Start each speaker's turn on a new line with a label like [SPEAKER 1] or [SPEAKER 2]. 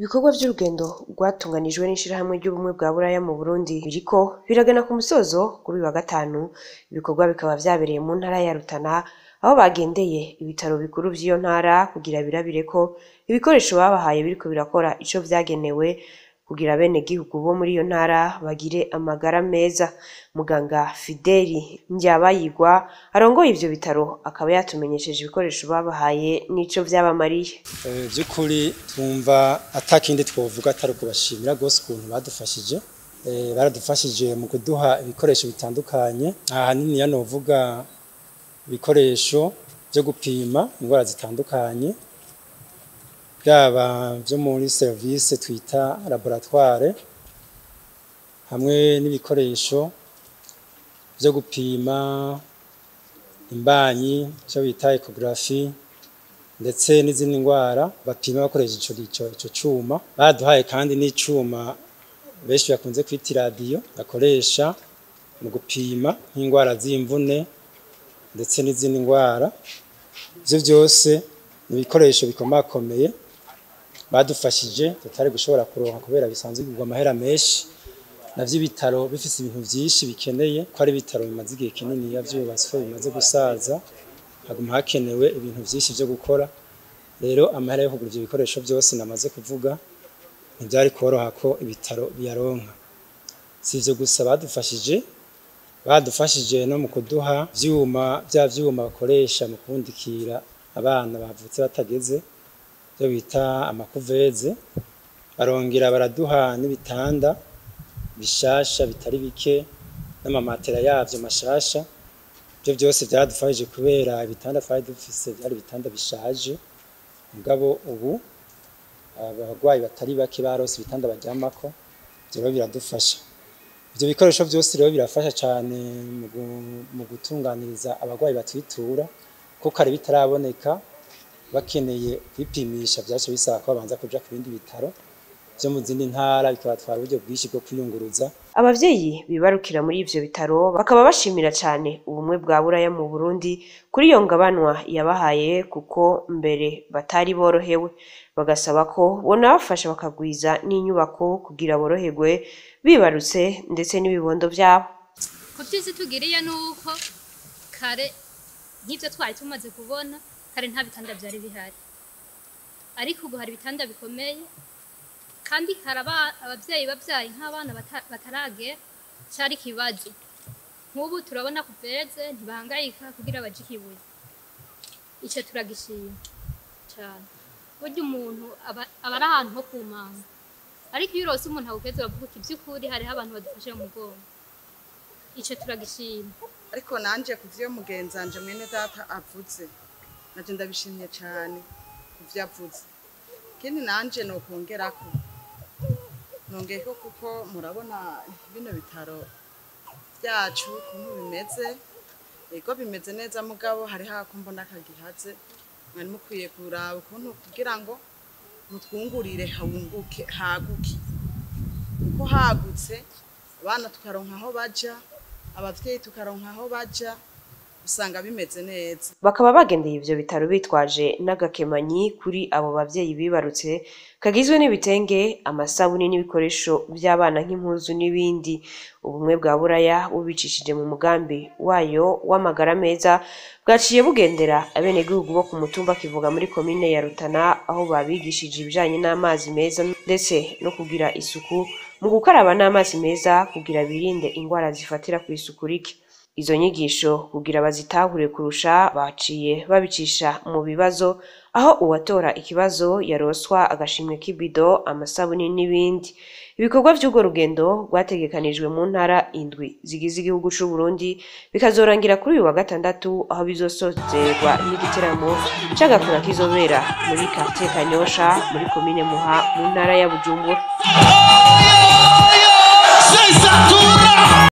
[SPEAKER 1] Ibikorwa vy'urugendo rwatunganijwe n'ishirahamwe ry'ubumwe bwa Buraya mu Burundi biriko biragana ku musozo kuri uyu wa gatanu. Ibikorwa bikaba vyabereye mu ntara ya Rutana, aho bagendeye ibitaro bikuru vy'iyo ntara kugira birabire ko ibikoresho babahaye biriko birakora ico vyagenewe kugira bene gihugu bo muri iyo ntara bagire amagara meza. Muganga Fideli Ndyabayigwa arongoye ivyo bitaro akaba yatumenyesheje ibikoresho babahaye n'ico vyabamariye.
[SPEAKER 2] By'ukuri twumva atakindi twovuga atari kubashimira gose ukuntu badufashije. Baradufashije mu kuduha ibikoresho bitandukanye. Ahanini yanovuga ibikoresho byo gupima indwara zitandukanye, byaba byo muri service twita laboratoire, hamwe n'ibikoresho byo gupima imbanyi cyo bita ecography, ndetse n'izindi ndwara bapima bakoresheje ico cuma. Baduhaye kandi n'icuma benshi bakunze kwita radio bakoresha mu gupima nk'indwara z'imvune ndetse n'izindi ndwara. Ivyo byose ni ibikoresho bikomakomeye badufashije tutari gushobora kuronka kubera bisanzwe bigwa amahera menshi, navyo ibitaro bifise ibintu vyinshi bikeneye ko ari ibitaro bimaze igihe kinini yavyubatswe bimaze gusaza, haguma hakenewe ibintu vyinshi vyo gukora. Rero amahera yo kugura ivyo bikoresho byose namaze kuvuga ntivyari koroha ko ibitaro biyaronka. Si ivyo gusa badufashije no mu kuduha vya vyuma bakoresha mu kubundikira abana bavutse batageze, byo bita amakuveze. Barongera baraduha n'ibitanda bishasha bitari bike n'amamatera yavyo mashasha. Byo byose byadufashije kubera ibitanda twari dufise byari ibitanda bishaje, mugabo ubu abagwayi batari bake barose ibitanda baryamako, byo biradufasha. Ivyo bikoresho byose rero birafasha cyane mu gutunganiriza abagwayi batwitura, kuko kare bitaraboneka bakeneye kwipimisha byaje bisaba ko babanza kuja ku bindi bitaro byo mu zindi ntara, bikabatwara uburyo bwinshi bwo kwiyunguruza.
[SPEAKER 1] Abavyeyi bibarukira muri ivyo bitaro bakaba bashimira cyane ubumwe bwa Buraya mu Burundi kuri iyo ngabanwa yabahaye, kuko mbere batari borohewe. Bagasaba ko bonabafasha bakagwiza n'inyubako kugira boroherwe bibarutse ndetse n'ibibondo vyabo.
[SPEAKER 3] Ko vyizi tugiriye nuko kare nk'ivyo twari tumaze kubona, kare nta bitanda vyari bihari, ariko ubu hari ibitanda bikomeye, kandi haraba abavyeyi bavyaye nk'abana bataragera cari kibazo. Nk'ubu turabona kuveze ntibahangayika kugira baje ikibuye, ico turagishima cane. Burya umuntu aba ari ahantu ho kumanga, ariko iyo urose umuntu agukeze bavuga uti vy'ukuri hariho abantu badufashe mu mugongo, ico turagishima.
[SPEAKER 4] Ariko nanje kuvyo mugenzanje mwene data avuze naje ndabishimye cyane kuvyo avuze. Kindi nanje no kongerako nongeko, kuko murabona bino bitaro byacu ukuntu bimeze, ego bimeze neza, mugabo hari hakumbona kagihaze. Mwari mukwiye kuraba ukuntu kugira ngo mutwungurire haguke, kuko hagutse abana tukaronka aho baja, abavyeyi tukaronka aho baja, usanga bimeze neza.
[SPEAKER 1] Bakaba bagendeye ivyo bitaro bitwaje n'agakemanyi kuri abo bavyeyi bibarutse, kagizwe n'ibitenge, amasabuni n'ibikoresho by'abana nk'impuzu n'ibindi. Ubumwe bwa Buraya bubicishije mu mugambi wayo w'amagara meza bwaciye bugendera abene gihugu bo ku mutumba Kivuga muri komine ya Rutana, aho babigishije ibijanye n'amazi meza ndetse no kugira isuku mu gukaraba n'amazi meza kugira birinde indwara zifatira ku isuku rike. Izo nyigisho kugira bazitahure kurusha baciye babicisha mu bibazo, aho uwatora ikibazo yaroswa agashimwe k'ibido, amasabuni n'ibindi. Ibikorwa vy'urwo rugendo rwategekanijwe mu ntara 7 zigize igihugu c'u Burundi, bikazorangira kuri uyu wa gatandatu, aho bizosozerwa n'igiteramo c'agakura kizobera muri quartier Kanyosha muri komine Muha mu ntara ya Bujumbura.